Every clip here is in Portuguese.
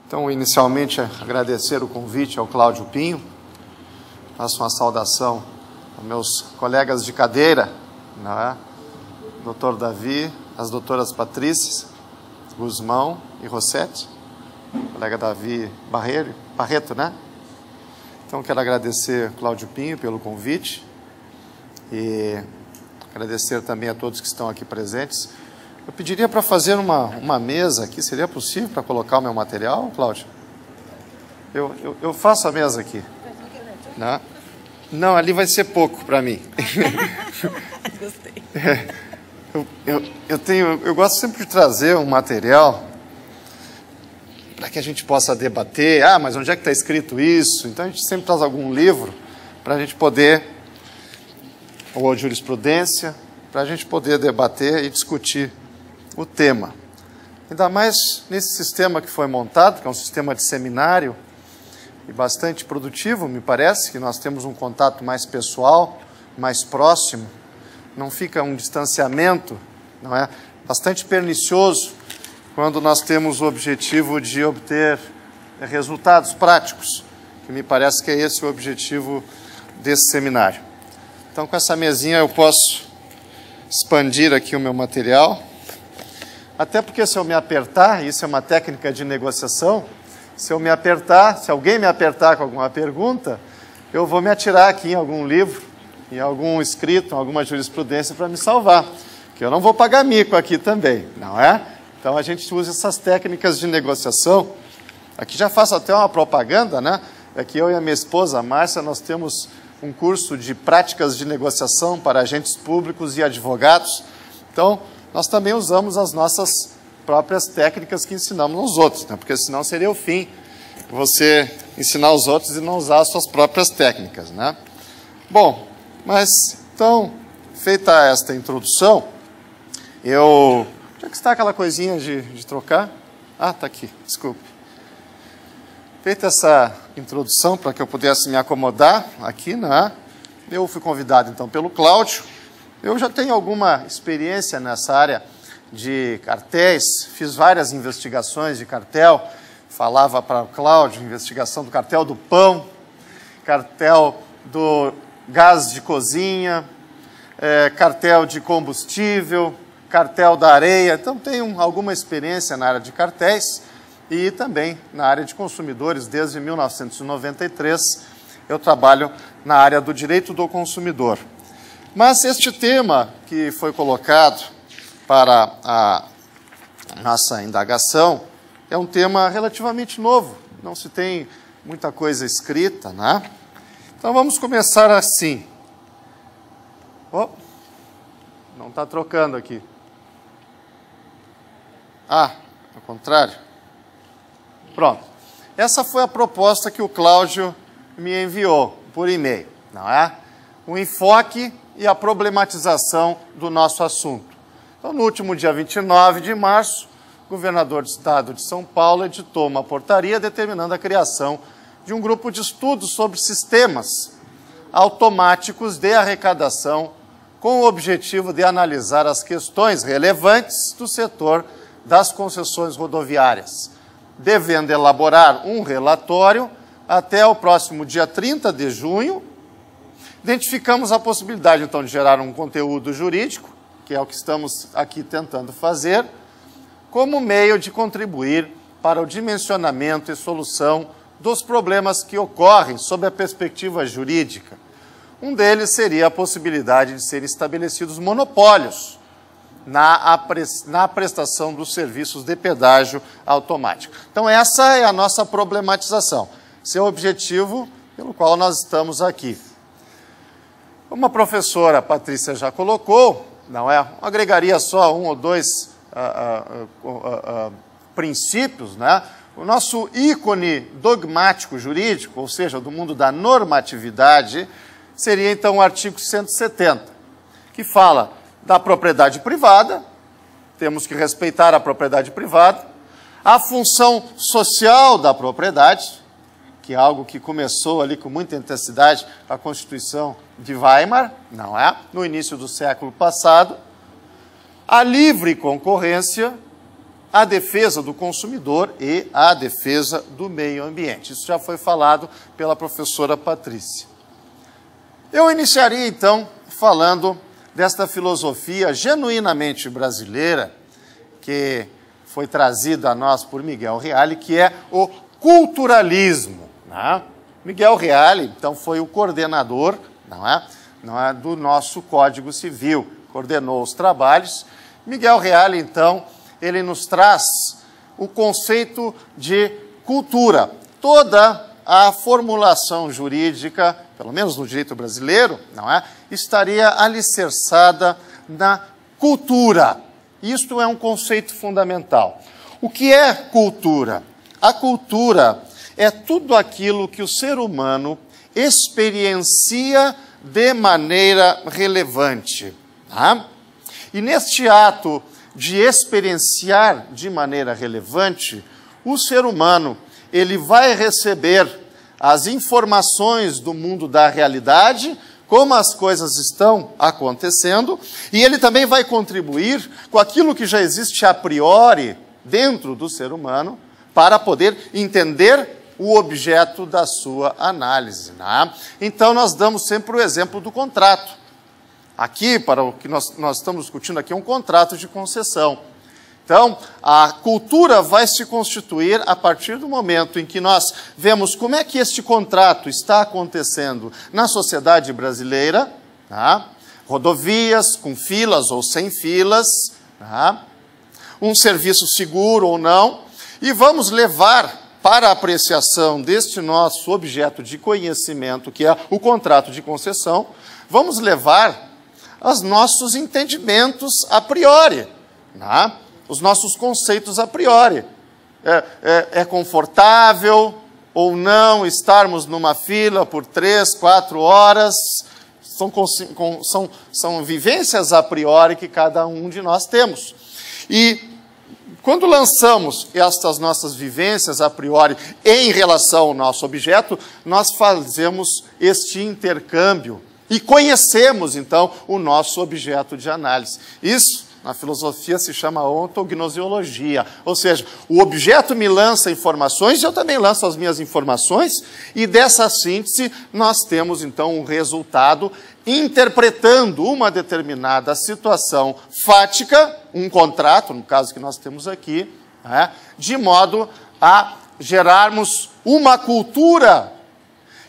Então, inicialmente, agradecer o convite ao Cláudio Pinho. Faço uma saudação aos meus colegas de cadeira, né? Dr. Davi, as doutoras Patrícias, Guzmão e Rossetti, colega Davi Barreto, né? Então, quero agradecer ao Cláudio Pinho pelo convite e agradecer também a todos que estão aqui presentes. Eu pediria para fazer uma mesa aqui, seria possível para colocar o meu material, Cláudio? Eu faço a mesa aqui. Não, não, ali vai ser pouco para mim. Gostei. Eu gosto sempre de trazer um material para que a gente possa debater. Ah, mas onde é que está escrito isso? Então a gente sempre traz algum livro para a gente poder, ou a jurisprudência, para a gente poder debater e discutir o tema. Ainda mais nesse sistema que foi montado, que é um sistema de seminário e bastante produtivo, me parece, que nós temos um contato mais pessoal, mais próximo, não fica um distanciamento, não é? Bastante pernicioso quando nós temos o objetivo de obter resultados práticos, que me parece que é esse o objetivo desse seminário. Então, com essa mesinha eu posso expandir aqui o meu material. Até porque se eu me apertar, isso é uma técnica de negociação, se eu me apertar, se alguém me apertar com alguma pergunta, eu vou me atirar aqui em algum livro, em algum escrito, em alguma jurisprudência para me salvar, que eu não vou pagar mico aqui também, não é? Então a gente usa essas técnicas de negociação. Aqui já faço até uma propaganda, né? Aqui eu e a minha esposa, a Márcia, nós temos um curso de práticas de negociação para agentes públicos e advogados. Então, nós também usamos as nossas próprias técnicas que ensinamos aos outros, né? Porque senão seria o fim você ensinar os outros e não usar as suas próprias técnicas, né? Bom, mas então, feita esta introdução, onde é que está aquela coisinha de trocar? Ah, está aqui, desculpe. Feita essa introdução para que eu pudesse me acomodar aqui, né? Eu fui convidado então pelo Cláudio. Eu já tenho alguma experiência nessa área de cartéis, fiz várias investigações de cartel, falava para o Cláudio, investigação do cartel do pão, cartel do gás de cozinha, cartel de combustível, cartel da areia. Então tenho alguma experiência na área de cartéis e também na área de consumidores. Desde 1993 eu trabalho na área do direito do consumidor. Mas este tema que foi colocado para a nossa indagação é um tema relativamente novo, não se tem muita coisa escrita, né? Então vamos começar assim. Oh, não está trocando aqui. Ah, ao contrário. Pronto. Essa foi a proposta que o Cláudio me enviou por e-mail, não é? O enfoque e a problematização do nosso assunto. Então, no último dia 29 de março, o governador do estado de São Paulo editou uma portaria determinando a criação de um grupo de estudos sobre sistemas automáticos de arrecadação com o objetivo de analisar as questões relevantes do setor das concessões rodoviárias, devendo elaborar um relatório até o próximo dia 30 de junho. Identificamos a possibilidade, então, de gerar um conteúdo jurídico, que é o que estamos aqui tentando fazer, como meio de contribuir para o dimensionamento e solução dos problemas que ocorrem sob a perspectiva jurídica. Um deles seria a possibilidade de serem estabelecidos monopólios na prestação dos serviços de pedágio automático. Então, essa é a nossa problematização. Esse é o objetivo pelo qual nós estamos aqui. Como a professora Patrícia já colocou, não é? Agregaria só um ou dois princípios, né? O nosso ícone dogmático jurídico, ou seja, do mundo da normatividade, seria então o artigo 170, que fala da propriedade privada, temos que respeitar a propriedade privada, a função social da propriedade, que é algo que começou ali com muita intensidade a Constituição de Weimar, não é? No início do século passado, a livre concorrência, a defesa do consumidor e a defesa do meio ambiente. Isso já foi falado pela professora Patrícia. Eu iniciaria, então, falando desta filosofia genuinamente brasileira, que foi trazida a nós por Miguel Reale, que é o culturalismo. Né? Miguel Reale, então, foi o coordenador, não é, do nosso Código Civil, coordenou os trabalhos. Miguel Reale, então, ele nos traz o conceito de cultura. Toda a formulação jurídica, pelo menos no direito brasileiro, não é, estaria alicerçada na cultura. Isto é um conceito fundamental. O que é cultura? A cultura é tudo aquilo que o ser humano experiencia de maneira relevante. Tá? E neste ato de experienciar de maneira relevante, o ser humano ele vai receber as informações do mundo da realidade, como as coisas estão acontecendo, e ele também vai contribuir com aquilo que já existe a priori dentro do ser humano, para poder entender o objeto da sua análise. Né? Então, nós damos sempre o exemplo do contrato. Aqui, para o que nós estamos discutindo aqui, é um contrato de concessão. Então, a cultura vai se constituir a partir do momento em que nós vemos como é que este contrato está acontecendo na sociedade brasileira, tá? Rodovias com filas ou sem filas, tá? Um serviço seguro ou não, e vamos levar para a apreciação deste nosso objeto de conhecimento, que é o contrato de concessão, vamos levar os nossos entendimentos a priori, né? Os nossos conceitos a priori. É confortável ou não estarmos numa fila por 3, 4 horas? São vivências a priori que cada um de nós temos. E quando lançamos estas nossas vivências a priori em relação ao nosso objeto, nós fazemos este intercâmbio e conhecemos, então, o nosso objeto de análise. Isso, na filosofia, se chama ontognoseologia, ou seja, o objeto me lança informações e eu também lanço as minhas informações, e dessa síntese nós temos, então, um resultado interpretando uma determinada situação fática, um contrato, no caso que nós temos aqui, né, de modo a gerarmos uma cultura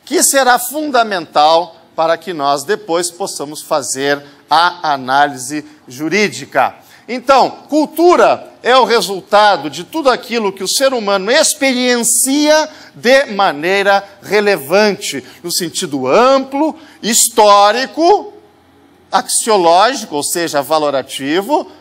que será fundamental para que nós depois possamos fazer a análise jurídica. Então, cultura é o resultado de tudo aquilo que o ser humano experiencia de maneira relevante, no sentido amplo, histórico, axiológico, ou seja, valorativo,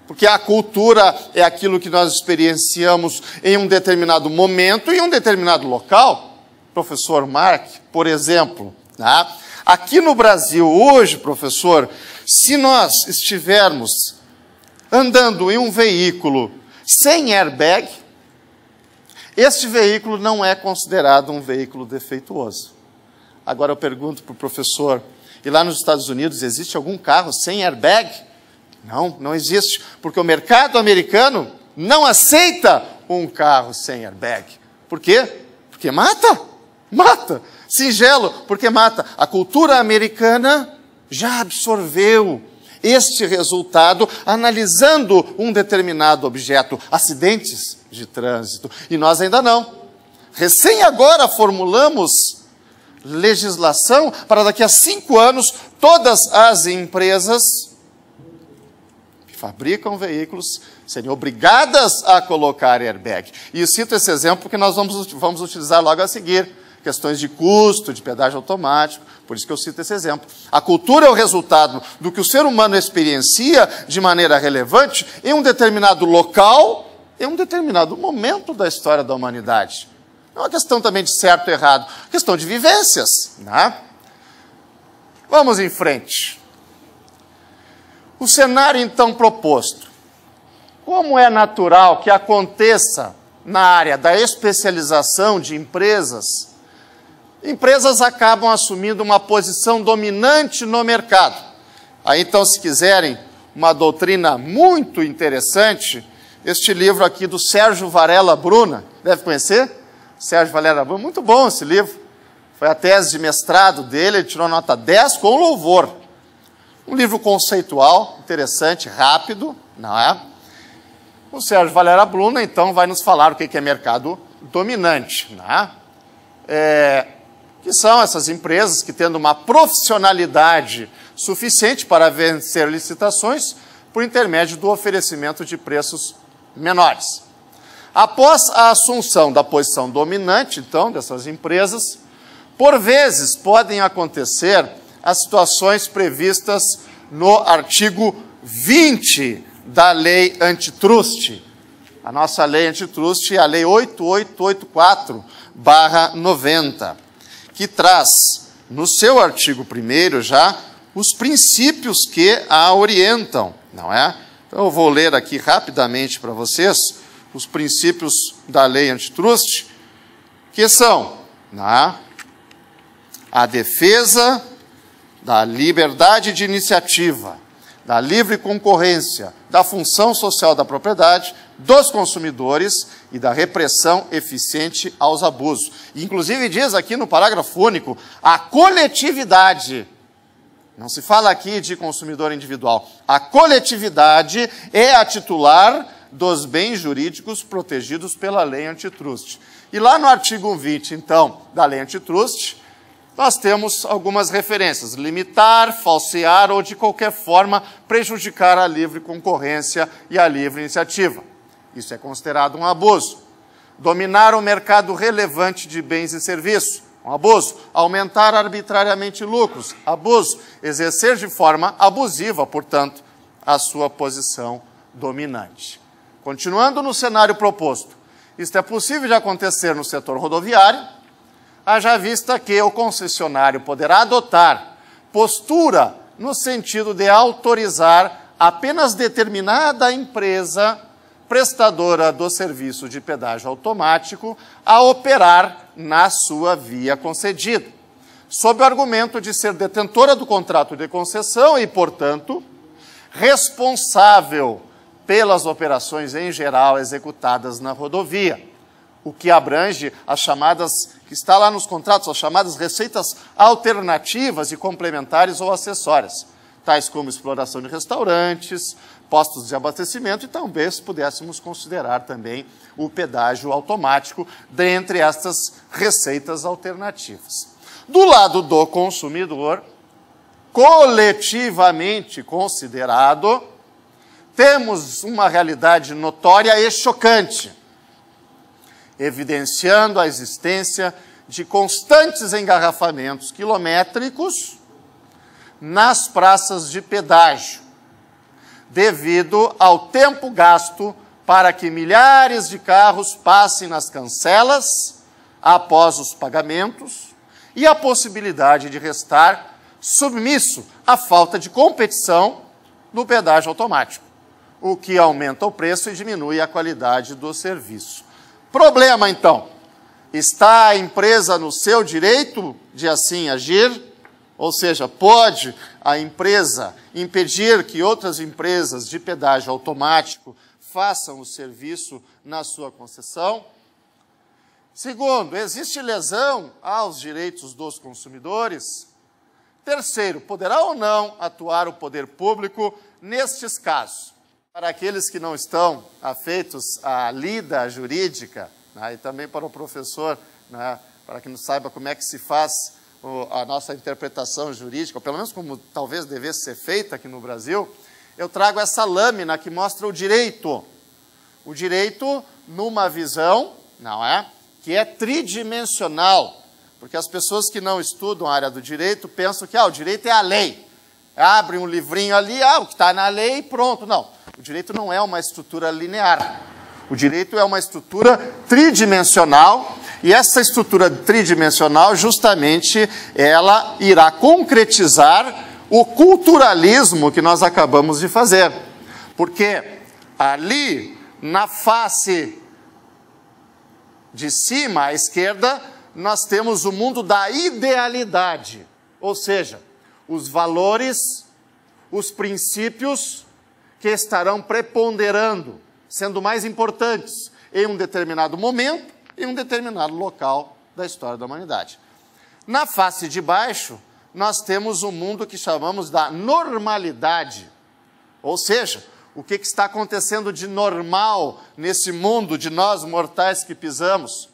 porque a cultura é aquilo que nós experienciamos em um determinado momento, em um determinado local. Professor Mark, por exemplo, né? Aqui no Brasil, hoje, professor, se nós estivermos andando em um veículo sem airbag, este veículo não é considerado um veículo defeituoso. Agora eu pergunto para o professor, e lá nos Estados Unidos existe algum carro sem airbag? Não, não existe, porque o mercado americano não aceita um carro sem airbag. Por quê? Porque mata, mata. Singelo, porque mata. A cultura americana já absorveu este resultado analisando um determinado objeto, acidentes de trânsito, e nós ainda não. Recém agora formulamos legislação para daqui a 5 anos todas as empresas que fabricam veículos serem obrigadas a colocar airbag. E eu cito esse exemplo porque nós vamos utilizar logo a seguir. Questões de custo, de pedágio automático, por isso que eu cito esse exemplo. A cultura é o resultado do que o ser humano experiencia de maneira relevante em um determinado local, em um determinado momento da história da humanidade. Não é uma questão também de certo ou errado, é uma questão de vivências. Né? Vamos em frente. O cenário, então, proposto. Como é natural que aconteça na área da especialização de empresas, empresas acabam assumindo uma posição dominante no mercado. Aí, então, se quiserem uma doutrina muito interessante, este livro aqui do Sérgio Varela Bruna, deve conhecer? Sérgio Varela Bruna, muito bom esse livro. Foi a tese de mestrado dele, ele tirou nota 10 com louvor. Um livro conceitual, interessante, rápido, não é? O Sérgio Varela Bruna, então, vai nos falar o que é mercado dominante, não é? Que são essas empresas que, tendo uma profissionalidade suficiente para vencer licitações, por intermédio do oferecimento de preços menores. Após a assunção da posição dominante, então, dessas empresas, por vezes podem acontecer as situações previstas no artigo 20 da Lei Antitrust. A nossa Lei Antitrust é a Lei 8884/90, que traz, no seu artigo 1º já, os princípios que a orientam, não é? Então, eu vou ler aqui rapidamente para vocês os princípios da Lei Antitrust, que são, não é? A defesa da liberdade de iniciativa, da livre concorrência, da função social da propriedade, dos consumidores e da repressão eficiente aos abusos. Inclusive diz aqui no parágrafo único, a coletividade, não se fala aqui de consumidor individual, a coletividade é a titular dos bens jurídicos protegidos pela Lei Antitrust. E lá no artigo 20, então, da Lei Antitrust, nós temos algumas referências: limitar, falsear ou, de qualquer forma, prejudicar a livre concorrência e a livre iniciativa. Isso é considerado um abuso. Dominar o mercado relevante de bens e serviços, um abuso. Aumentar arbitrariamente lucros, abuso. Exercer de forma abusiva, portanto, a sua posição dominante. Continuando no cenário proposto, isto é possível de acontecer no setor rodoviário, haja vista que o concessionário poderá adotar postura no sentido de autorizar apenas determinada empresa prestadora do serviço de pedágio automático a operar na sua via concedida, sob o argumento de ser detentora do contrato de concessão e, portanto, responsável pelas operações em geral executadas na rodovia, o que abrange as chamadas, que está lá nos contratos, as chamadas receitas alternativas e complementares ou acessórias, tais como exploração de restaurantes, postos de abastecimento e talvez pudéssemos considerar também o pedágio automático dentre estas receitas alternativas. Do lado do consumidor, coletivamente considerado, temos uma realidade notória e chocante, evidenciando a existência de constantes engarrafamentos quilométricos nas praças de pedágio, devido ao tempo gasto para que milhares de carros passem nas cancelas após os pagamentos e a possibilidade de restar submisso à falta de competição no pedágio automático, o que aumenta o preço e diminui a qualidade do serviço. Problema, então, está a empresa no seu direito de assim agir? Ou seja, pode a empresa impedir que outras empresas de pedágio automático façam o serviço na sua concessão? Segundo, existe lesão aos direitos dos consumidores? Terceiro, poderá ou não atuar o poder público nestes casos? Para aqueles que não estão afeitos à lida jurídica, né, e também para o professor, né, para que não saiba como é que se faz a nossa interpretação jurídica, ou pelo menos como talvez devesse ser feita aqui no Brasil, eu trago essa lâmina que mostra o direito. O direito numa visão, não é? Que é tridimensional, porque as pessoas que não estudam a área do direito pensam que o direito é a lei. Abre um livrinho ali, o que está na lei e pronto. Não. O direito não é uma estrutura linear. O direito é uma estrutura tridimensional e essa estrutura tridimensional, justamente, ela irá concretizar o culturalismo que nós acabamos de fazer. Porque ali, na face de cima, à esquerda, nós temos o mundo da idealidade, ou seja, os valores, os princípios que estarão preponderando sendo mais importantes em um determinado momento, em um determinado local da história da humanidade. Na face de baixo, nós temos um mundo que chamamos da normalidade, ou seja, o que está acontecendo de normal nesse mundo de nós mortais que pisamos.